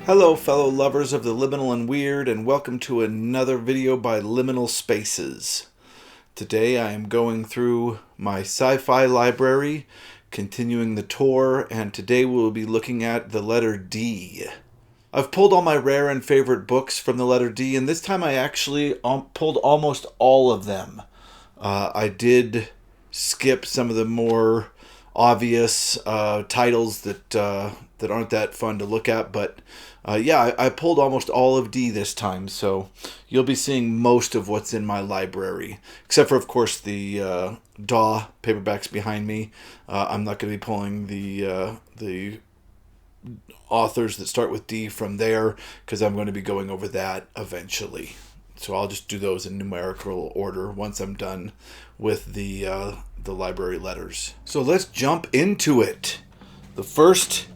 Hello fellow lovers of the liminal and weird, and welcome to another video by Liminal Spaces. Today I am going through my sci-fi library, continuing the tour, and today we will be looking at the letter D. I've pulled all my rare and favorite books from the letter D, and this time I actually pulled almost all of them. I did skip some of the more obvious titles that aren't that fun to look at, but yeah, I pulled almost all of D this time, so you'll be seeing most of what's in my library, except for, of course, the DAW paperbacks behind me. I'm not going to be pulling the authors that start with D from there, because I'm going to be going over that eventually. So I'll just do those in numerical order once I'm done with the library letters. So let's jump into it. The first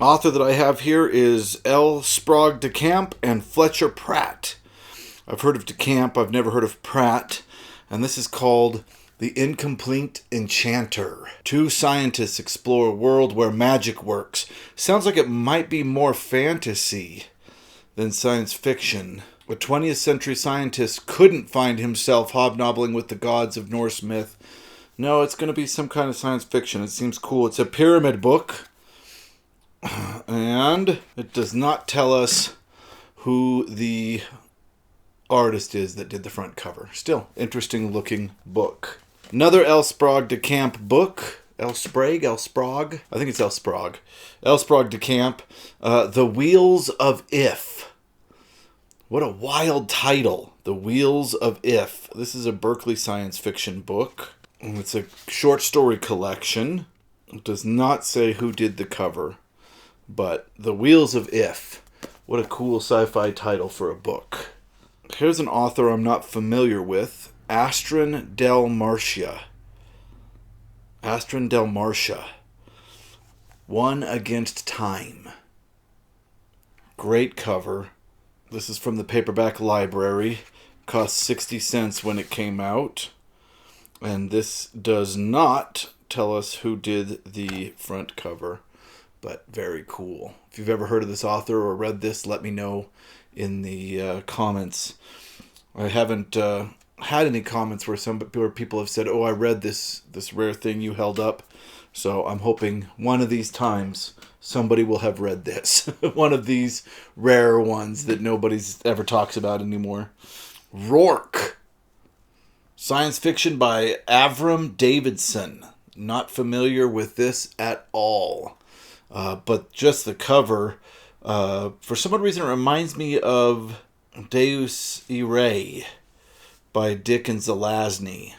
author that I have here is L. Sprague de Camp and Fletcher Pratt. I've heard of de Camp, I've never heard of Pratt, and this is called The Incomplete Enchanter. Two scientists explore a world where magic works. Sounds like it might be more fantasy than science fiction. A 20th century scientist couldn't find himself hobnobbling with the gods of Norse myth. No, it's going to be some kind of science fiction. It seems cool. It's a pyramid book, and it does not tell us who the artist is that did the front cover. Still, interesting looking book. Another L. Sprague de Camp book. L. Sprague? I think it's L. Sprague. L. Sprague de Camp. The Wheels of If. What a wild title. The Wheels of If. This is a Berkeley science fiction book. It's a short story collection. It does not say who did the cover. But The Wheels of If. What a cool sci-fi title for a book. Here's an author I'm not familiar with. Astrid Del Marcia. Astrid Del Marcia. One Against Time. Great cover. This is from the paperback library. Cost 60 cents when it came out. And this does not tell us who did the front cover, but very cool. If you've ever heard of this author or read this, let me know in the comments. I haven't had any comments where people have said, "Oh, I read this rare thing you held up." So I'm hoping one of these times somebody will have read this. One of these rare ones that nobody's ever talks about anymore. Rourke. Science fiction by Avram Davidson. Not familiar with this at all. But just the cover, for some odd reason, it reminds me of Deus Irae by Dick and Zelazny.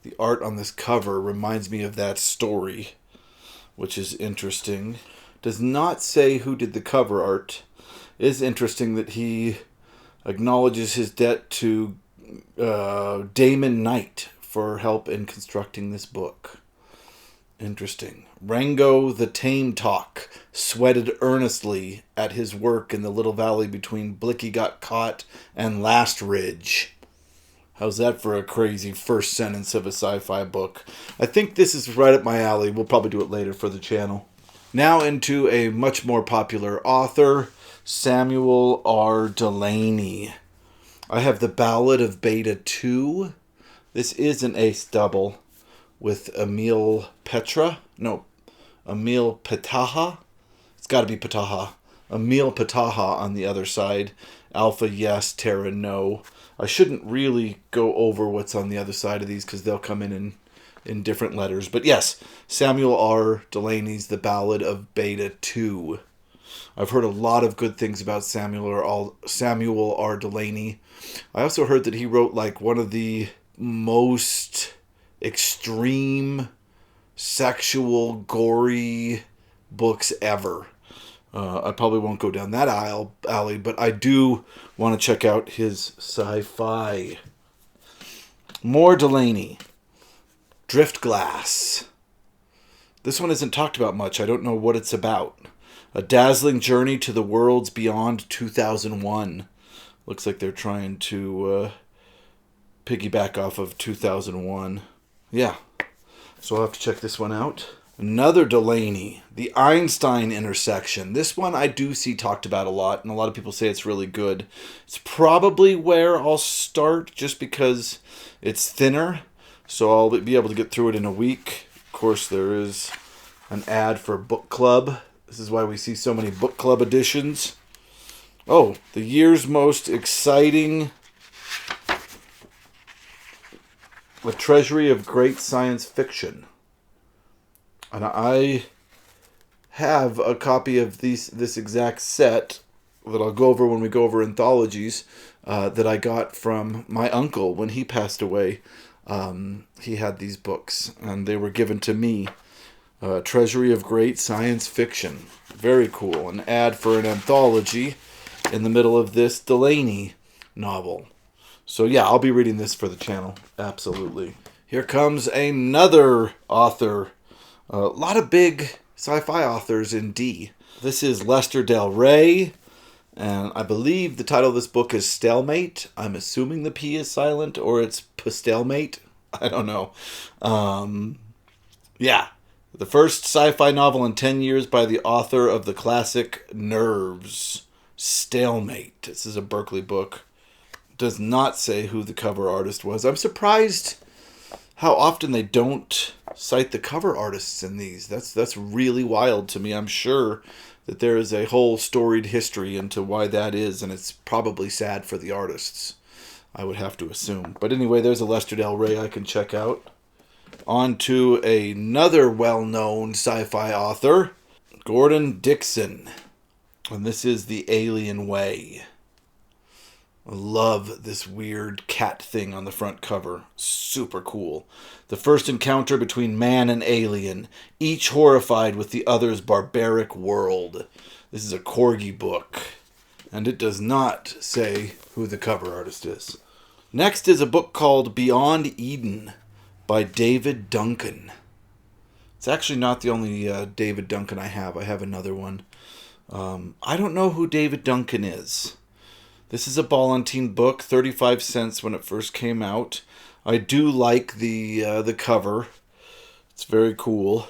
The art on this cover reminds me of that story, which is interesting. Does not say who did the cover art. It is interesting that he acknowledges his debt to Damon Knight for help in constructing this book. Interesting. Rango the Tame Talk sweated earnestly at his work in the little valley between Blicky Got Caught and Last Ridge. How's that for a crazy first sentence of a sci-fi book? I think this is right up my alley. We'll probably do it later for the channel. Now into a much more popular author, Samuel R. Delany. I have The Ballad of Beta 2. This is an ace double with Emil Petaha. It's got to be Petaha. Emil Petaha on the other side. Alpha, yes. Terra, no. I shouldn't really go over what's on the other side of these because they'll come in different letters. But yes, Samuel R. Delany's The Ballad of Beta 2. I've heard a lot of good things about Samuel R. Delany. I also heard that he wrote like one of the most extreme, sexual, gory books ever. I probably won't go down that alley, but I do want to check out his sci-fi. More Delany. Driftglass. This one isn't talked about much. I don't know what it's about. A dazzling journey to the worlds beyond 2001. Looks like they're trying to piggyback off of 2001. Yeah. So I'll have to check this one out. Another Delany, the Einstein intersection. This one I do see talked about a lot, and a lot of people say it's really good. It's probably where I'll start just because it's thinner, so I'll be able to get through it in a week. Of course, there is an ad for book club. This is why we see so many book club editions. Oh, the year's most exciting, A Treasury of Great Science Fiction. And I have a copy of this exact set that I'll go over when we go over anthologies that I got from my uncle when he passed away. He had these books, and they were given to me. Treasury of Great Science Fiction. Very cool. An ad for an anthology in the middle of this Delany novel. So yeah, I'll be reading this for the channel. Absolutely. Here comes another author. A lot of big sci-fi authors in D. This is Lester Del Rey, and I believe the title of this book is Stalemate. I'm assuming the P is silent, or it's Pastelmate. I don't know. Yeah. The first sci-fi novel in 10 years by the author of the classic Nerves. Stalemate. This is a Berkeley book. Does not say who the cover artist was. I'm surprised how often they don't cite the cover artists in these. That's really wild to me. I'm sure that there is a whole storied history into why that is, and it's probably sad for the artists, I would have to assume. But anyway, there's a Lester Del Rey I can check out. On to another well-known sci-fi author, Gordon Dixon. And this is The Alien Way. I love this weird cat thing on the front cover. Super cool. The first encounter between man and alien, each horrified with the other's barbaric world. This is a Corgi book, and it does not say who the cover artist is. Next is a book called Beyond Eden by David Duncan. It's actually not the only David Duncan I have. I have another one. I don't know who David Duncan is. This is a Ballantine book, 35 cents when it first came out. I do like the cover. It's very cool.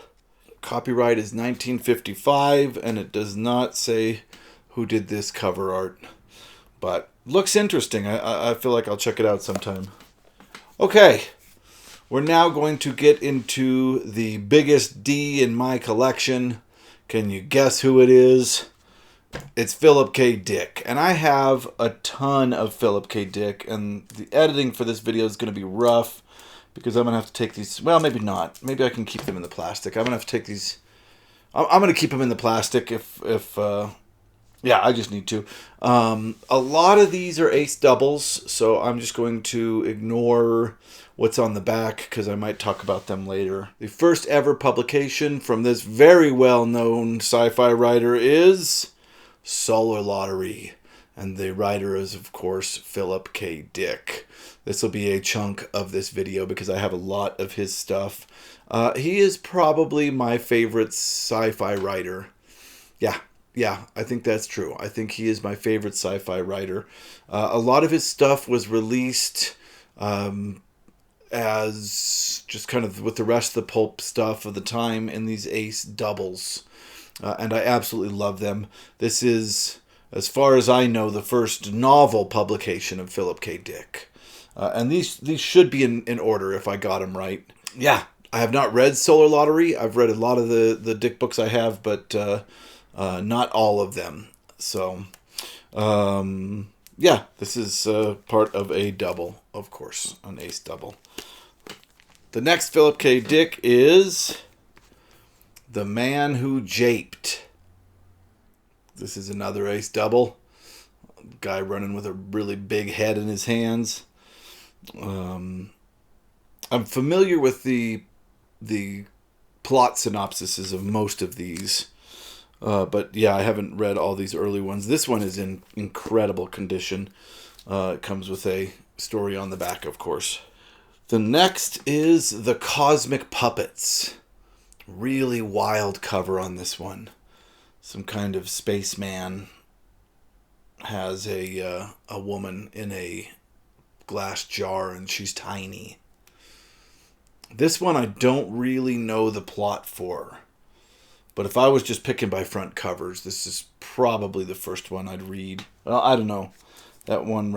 Copyright is 1955, and it does not say who did this cover art. But looks interesting. I feel like I'll check it out sometime. Okay, we're now going to get into the biggest D in my collection. Can you guess who it is? It's Philip K. Dick, and I have a ton of Philip K. Dick, and the editing for this video is going to be rough because I'm going to have to take these, well, maybe not. Maybe I can keep them in the plastic. I'm going to have to take these, I'm going to keep them in the plastic if yeah, I just need to. A lot of these are ace doubles, so I'm just going to ignore what's on the back because I might talk about them later. The first ever publication from this very well-known sci-fi writer is Solar Lottery, and the writer is, of course, Philip K. Dick. This will be a chunk of this video because I have a lot of his stuff. He is probably my favorite sci-fi writer. Yeah, I think that's true. I think he is my favorite sci-fi writer. A lot of his stuff was released as just kind of with the rest of the pulp stuff of the time in these ace doubles. And I absolutely love them. This is, as far as I know, the first novel publication of Philip K. Dick. And these should be in order if I got them right. Yeah, I have not read Solar Lottery. I've read a lot of the Dick books I have, but not all of them. So, yeah, this is part of a double, of course, an ace double. The next Philip K. Dick is The Man Who Japed. This is another ace double. Guy running with a really big head in his hands. I'm familiar with the plot synopsises of most of these. But yeah, I haven't read all these early ones. This one is in incredible condition. It comes with a story on the back, of course. The next is The Cosmic Puppets. Really wild cover on this one. Some kind of spaceman has a woman in a glass jar, and she's tiny. This one I don't really know the plot for. But if I was just picking by front covers, this is probably the first one I'd read. Well, I don't know. That one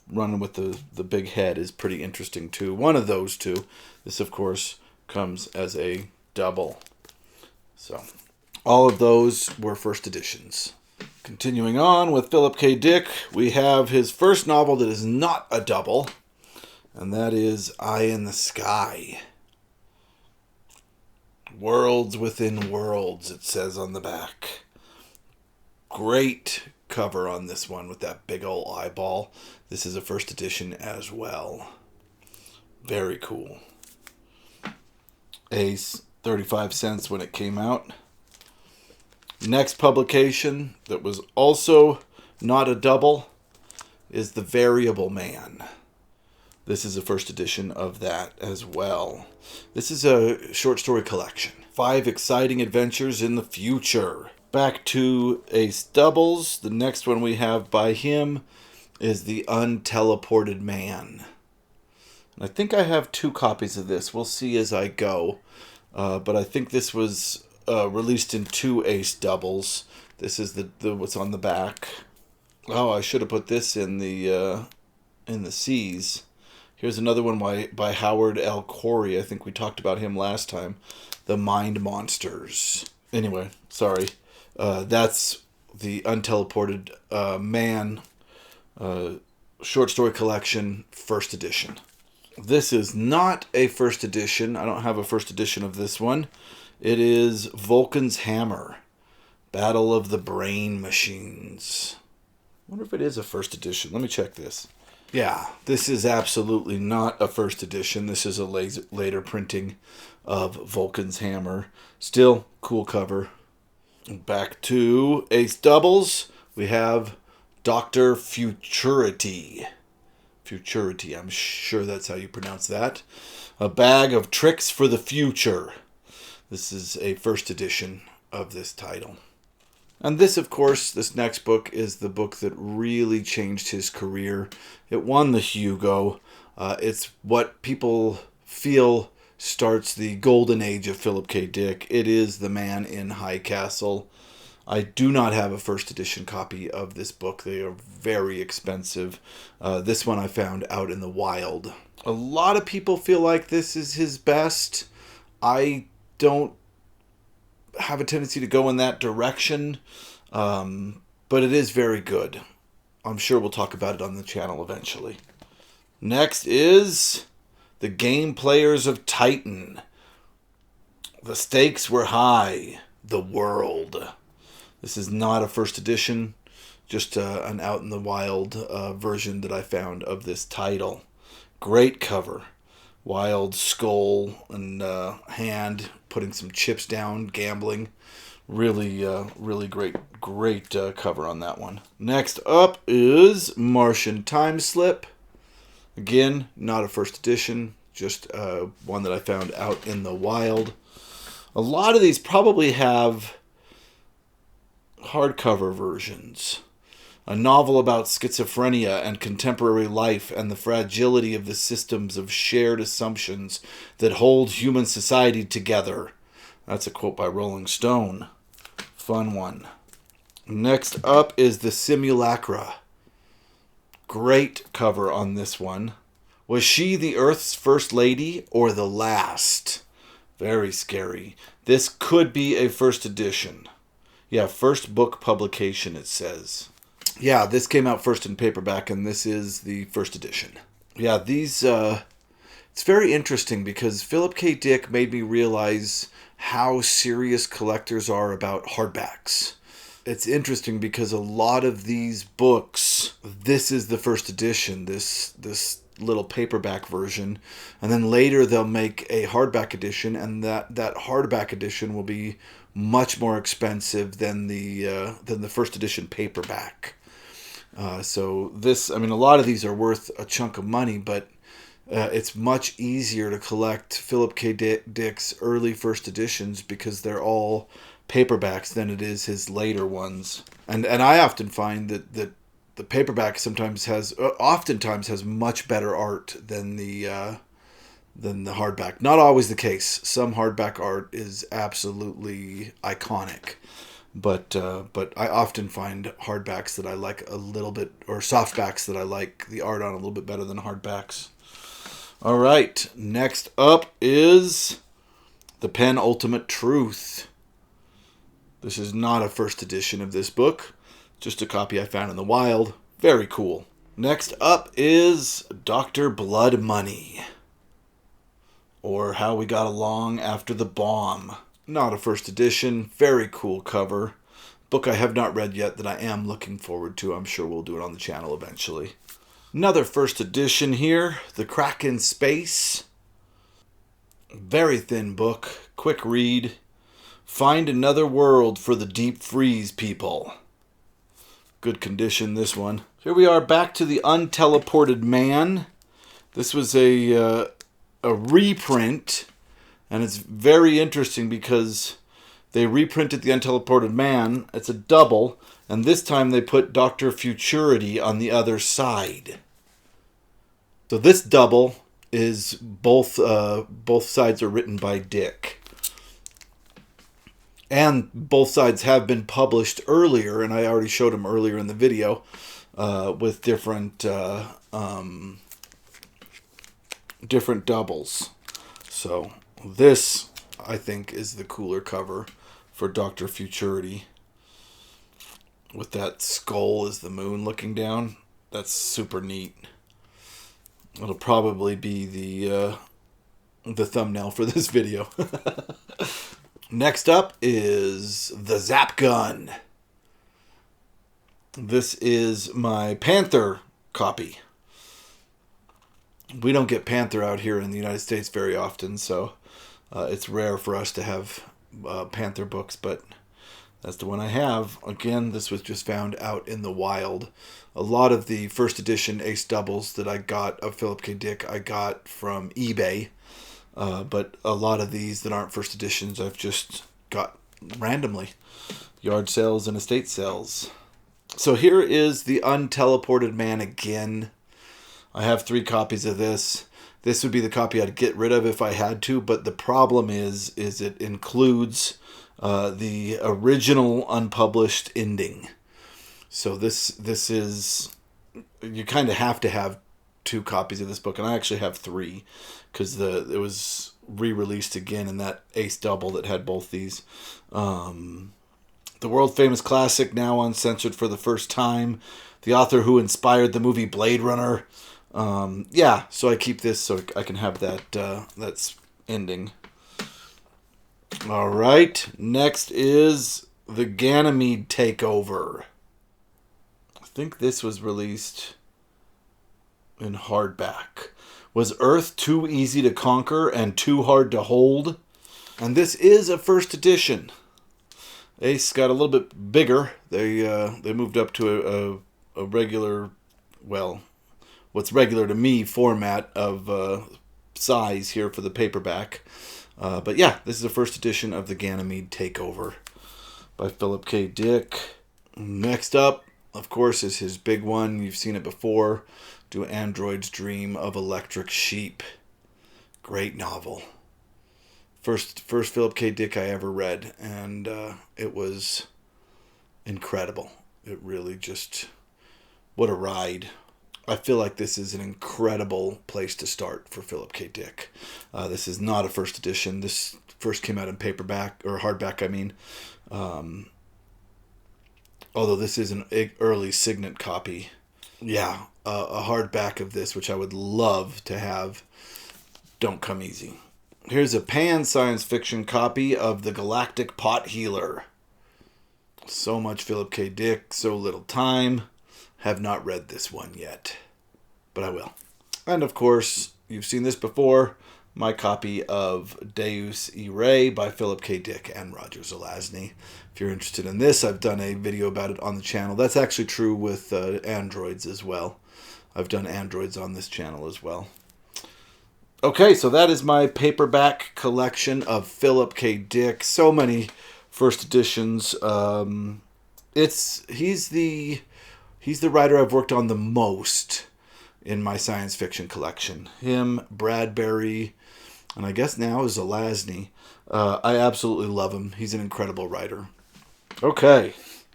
running with the big head is pretty interesting too. One of those two. This, of course, comes as a double. So, all of those were first editions. Continuing on with Philip K. Dick, we have his first novel that is not a double, and that is Eye in the Sky. Worlds within worlds, it says on the back. Great cover on this one with that big old eyeball. This is a first edition as well. Very cool. Ace, 35 cents when it came out. Next publication that was also not a double is The Variable Man. This is a first edition of that as well. This is a short story collection. 5 exciting adventures in the future. Back to Ace Doubles. The next one we have by him is The Unteleported Man. And I think I have 2 copies of this. We'll see as I go. But I think this was released in 2 Ace Doubles. This is the what's on the back. Oh, I should have put this in the C's. Here's another one by Howard L. Corey. I think we talked about him last time. The Mind Monsters. Anyway, sorry. That's the Unteleported Man short story collection, first edition. This is not a first edition. I don't have a first edition of this one. It is Vulcan's Hammer. Battle of the Brain Machines. I wonder if it is a first edition. Let me check this. Yeah, this is absolutely not a first edition. This is a later printing of Vulcan's Hammer. Still, cool cover. Back to Ace Doubles. We have Dr. Futurity. Futurity, I'm sure that's how you pronounce that. A Bag of Tricks for the Future. This is a first edition of this title. And this, of course, this next book is the book that really changed his career. It won the Hugo. It's what people feel starts the golden age of Philip K. Dick. It is The Man in High Castle. I do not have a first edition copy of this book. They are very expensive. This one I found out in the wild. A lot of people feel like this is his best. I don't have a tendency to go in that direction, but it is very good. I'm sure we'll talk about it on the channel eventually. Next is The Game Players of Titan. The Stakes Were High. The World. This is not a first edition, just an out in the wild version that I found of this title. Great cover. Wild skull and hand putting some chips down, gambling. Really great cover on that one. Next up is Martian Time Slip. Again, not a first edition, just one that I found out in the wild. A lot of these probably have hardcover versions. A novel about schizophrenia and contemporary life and the fragility of the systems of shared assumptions that hold human society together. That's a quote by Rolling Stone. Fun one. Next up is The Simulacra. Great cover on this one. Was she the Earth's first lady or the last? Very scary. This could be a first edition. Yeah, first book publication, it says. Yeah, this came out first in paperback, and this is the first edition. Yeah, these, it's very interesting because Philip K. Dick made me realize how serious collectors are about hardbacks. It's interesting because a lot of these books, this is the first edition, this little paperback version, and then later they'll make a hardback edition, and that hardback edition will be much more expensive than the first edition paperback. So this, I mean, a lot of these are worth a chunk of money, but it's much easier to collect Philip K. Dick's early first editions because they're all paperbacks than it is his later ones. And I often find that the paperback oftentimes has much better art than the than the hardback. Not always the case. Some hardback art is absolutely iconic. But I often find hardbacks that I like a little bit, or softbacks that I like the art on a little bit better than hardbacks. All right, next up is The Penultimate Truth. This is not a first edition of this book, just a copy I found in the wild. Very cool. Next up is Dr. Blood Money, or How We Got Along After the Bomb. Not a first edition, very cool cover. Book I have not read yet that I am looking forward to. I'm sure we'll do it on the channel eventually. Another first edition here, The Crack in Space. Very thin book, quick read. Find another world for the deep freeze people. Good condition, this one. Here we are back to The Unteleported Man. This was a reprint, and it's very interesting because they reprinted The Unteleported Man. It's a double, and this time they put Dr. Futurity on the other side. So this double is both sides are written by Dick. And both sides have been published earlier, and I already showed them earlier in the video, with different doubles. So this, I think, is the cooler cover for Dr. Futurity. With that skull as the moon looking down. That's super neat. It'll probably be the thumbnail for this video. Next up is The Zap Gun. This is my Panther copy. We don't get Panther out here in the United States very often, so it's rare for us to have Panther books, but that's the one I have. Again, this was just found out in the wild. A lot of the first edition Ace Doubles that I got of Philip K. Dick, I got from eBay. But a lot of these that aren't first editions, I've just got randomly. Yard sales and estate sales. So here is The Unteleported Man again. I have 3 copies of this. This would be the copy I'd get rid of if I had to, but the problem is it includes the original unpublished ending. So this is, you kind of have to have 2 copies of this book, and I actually have 3 because it was re-released again in that Ace Double that had both these. The world famous classic, now uncensored for the first time. The author who inspired the movie Blade Runner. Yeah, so I keep this so I can have that's ending. All right, next is The Ganymede Takeover. I think this was released in hardback. Was Earth too easy to conquer and too hard to hold? And this is a first edition. Ace got a little bit bigger. They moved up to a regular, well, what's regular to me format of size here for the paperback. But yeah, this is a first edition of The Ganymede Takeover by Philip K. Dick. Next up, of course, is his big one. You've seen it before. Do Androids Dream of Electric Sheep. Great novel. First Philip K. Dick I ever read, and it was incredible. It really just, what a ride. I feel like this is an incredible place to start for Philip K. Dick. This is not a first edition. This first came out in paperback, or hardback, I mean. Although this is an early Signet copy. Yeah, a hardback of this, which I would love to have, don't come easy. Here's a pan science fiction copy of The Galactic Pot Healer. So much Philip K. Dick, so little time. Have not read this one yet, but I will. And of course, you've seen this before, my copy of Deus Irae by Philip K. Dick and Roger Zelazny. If you're interested in this, I've done a video about it on the channel. That's actually true with androids as well. I've done androids on this channel as well. Okay, so that is my paperback collection of Philip K. Dick. So many first editions. He's the writer I've worked on the most in my science fiction collection. Him, Bradbury, and I guess now is Zelazny. I absolutely love him. He's an incredible writer. Okay.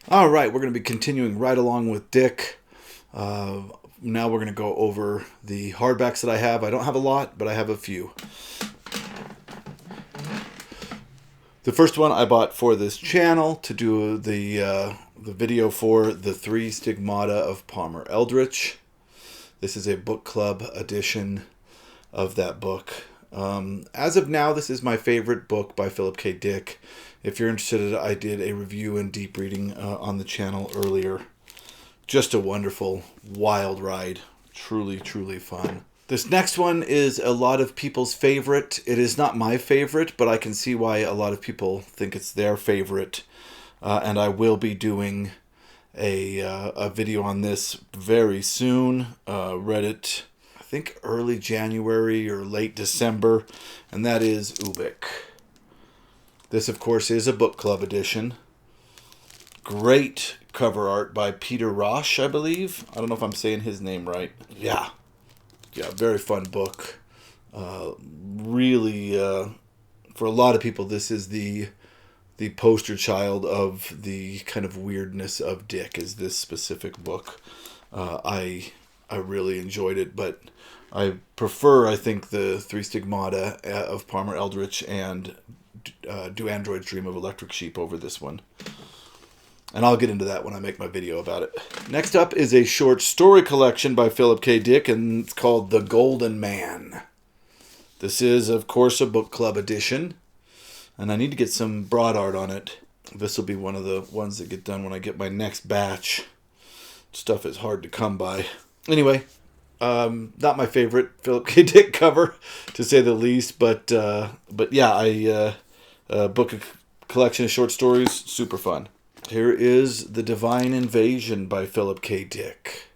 All right, we're going to be continuing right along with Dick. Now we're going to go over the hardbacks that I have. I don't have a lot, but I have a few. The first one I bought for this channel to do the video for The Three Stigmata of Palmer Eldritch. This is a book club edition of that book. As of now, this is my favorite book by Philip K. Dick. If you're interested, I did a review and deep reading on the channel earlier. Just a wonderful, wild ride. Truly, truly fun. This next one is a lot of people's favorite. It is not my favorite, but I can see why a lot of people think it's their favorite. And I will be doing a video on this very soon. Read it, I think, early January or late December, and that is Ubik. This, of course, is a book club edition. Great cover art by Peter Roche, I believe. I don't know if I'm saying his name right. Yeah, very fun book. Really, for a lot of people, this is the poster child of the kind of weirdness of Dick, is this specific book. I really enjoyed it, but I prefer, I think, the Three Stigmata of Palmer Eldritch and Do Androids Dream of Electric Sheep over this one. And I'll get into that when I make my video about it. Next up is a short story collection by Philip K. Dick, and it's called The Golden Man. This is, of course, a book club edition, and I need to get some broad art on it. This will be one of the ones that get done when I get my next batch. Stuff is hard to come by. Anyway, not my favorite Philip K. Dick cover, to say the least, but yeah, book a collection of short stories, super fun. Here is The Divine Invasion by Philip K. Dick.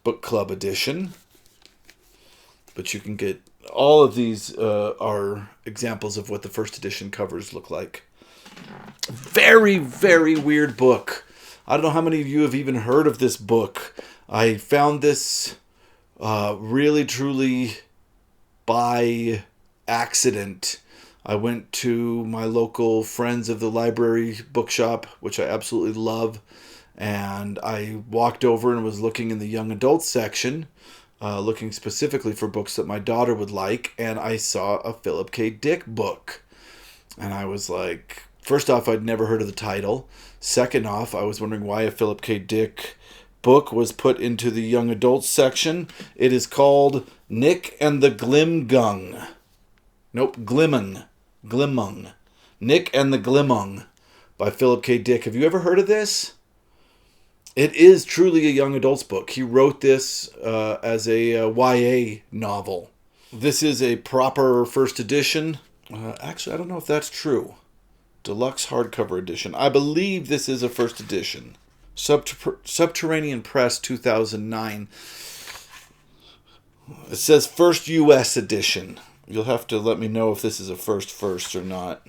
Book club edition. But you can get, all of these are examples of what the first edition covers look like. Very, very weird book. I don't know how many of you have even heard of this book. I found this really, truly by accident. I went to my local Friends of the Library bookshop, which I absolutely love, and I walked over and was looking in the young adult section, looking specifically for books that my daughter would like, and I saw a Philip K. Dick book. And I was like, first off, I'd never heard of the title. Second off, I was wondering why a Philip K. Dick book was put into the young adult section. It is called Nick and the Glimgung. Nope, Glimmung. Nick and the Glimmung by Philip K. Dick. Have you ever heard of this? It is truly a young adult's book. He wrote this as a YA novel. This is a proper first edition. Actually, I don't know if that's true. Deluxe hardcover edition. I believe this is a first edition. Subterranean Press 2009. It says first U.S. edition. You'll have to let me know if this is a first or not.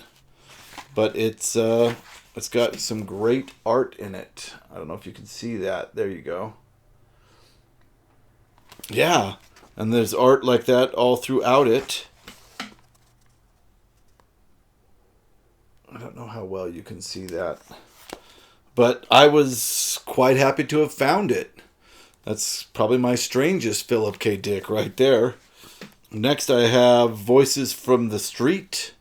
But it's got some great art in it. I don't know if you can see that. There you go. Yeah, and there's art like that all throughout it. I don't know how well you can see that. But I was quite happy to have found it. That's probably my strangest Philip K. Dick right there. Next I have Voices from the Street.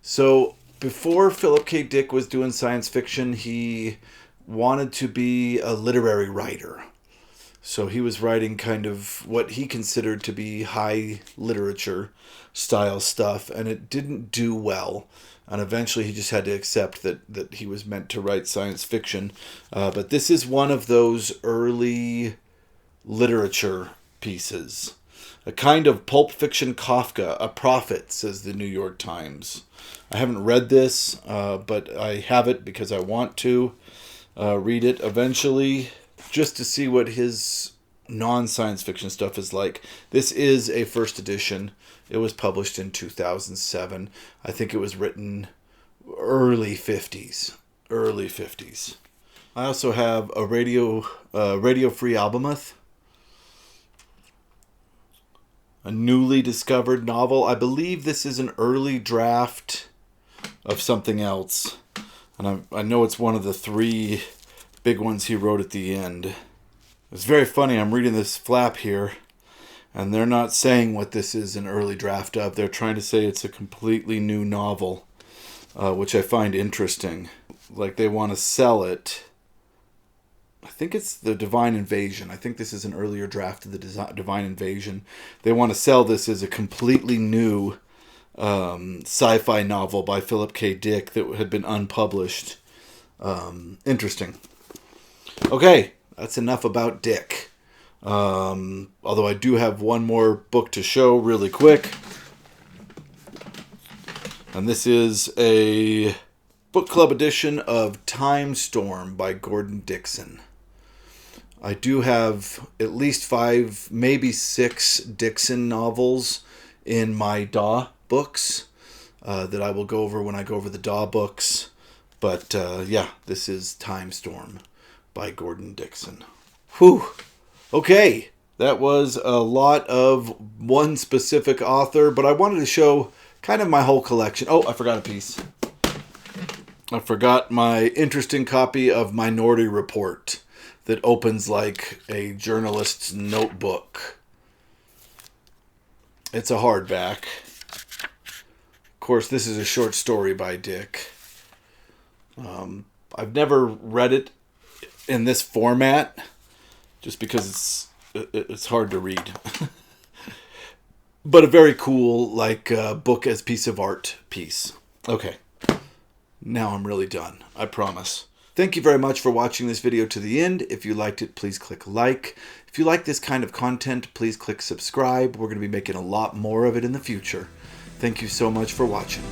So before Philip K. Dick was doing science fiction, he wanted to be a literary writer. So he was writing kind of what he considered to be high literature style stuff, and it didn't do well. And eventually he just had to accept that he was meant to write science fiction. But this is one of those early literature pieces. A kind of pulp fiction Kafka, a prophet, says the New York Times. I haven't read this, but I have it because I want to read it eventually, just to see what his non-science fiction stuff is like. This is a first edition. It was published in 2007. I think it was written early 50s. Early 50s. I also have a Radio Free Albemuth. A newly discovered novel. I believe this is an early draft of something else. And I know it's one of the 3 big ones he wrote at the end. It's very funny. I'm reading this flap here, and they're not saying what this is an early draft of. They're trying to say it's a completely new novel, which I find interesting. Like they want to sell it. I think it's The Divine Invasion. I think this is an earlier draft of The Divine Invasion. They want to sell this as a completely new sci-fi novel by Philip K. Dick that had been unpublished. Interesting. Okay, that's enough about Dick. Although I do have one more book to show really quick. And this is a book club edition of Time Storm by Gordon Dixon. I do have at least 5, maybe 6 Dixon novels in my DAW books that I will go over when I go over the DAW books. But yeah, this is Time Storm by Gordon Dixon. Whew. Okay, that was a lot of one specific author, but I wanted to show kind of my whole collection. Oh, I forgot a piece. I forgot my interesting copy of Minority Report that opens like a journalist's notebook. It's a hardback. Of course, this is a short story by Dick. I've never read it in this format, just because it's hard to read. But a very cool, like, book as piece of art piece. Okay. Now I'm really done. I promise. Thank you very much for watching this video to the end. If you liked it, please click like. If you like this kind of content, please click subscribe. We're going to be making a lot more of it in the future. Thank you so much for watching.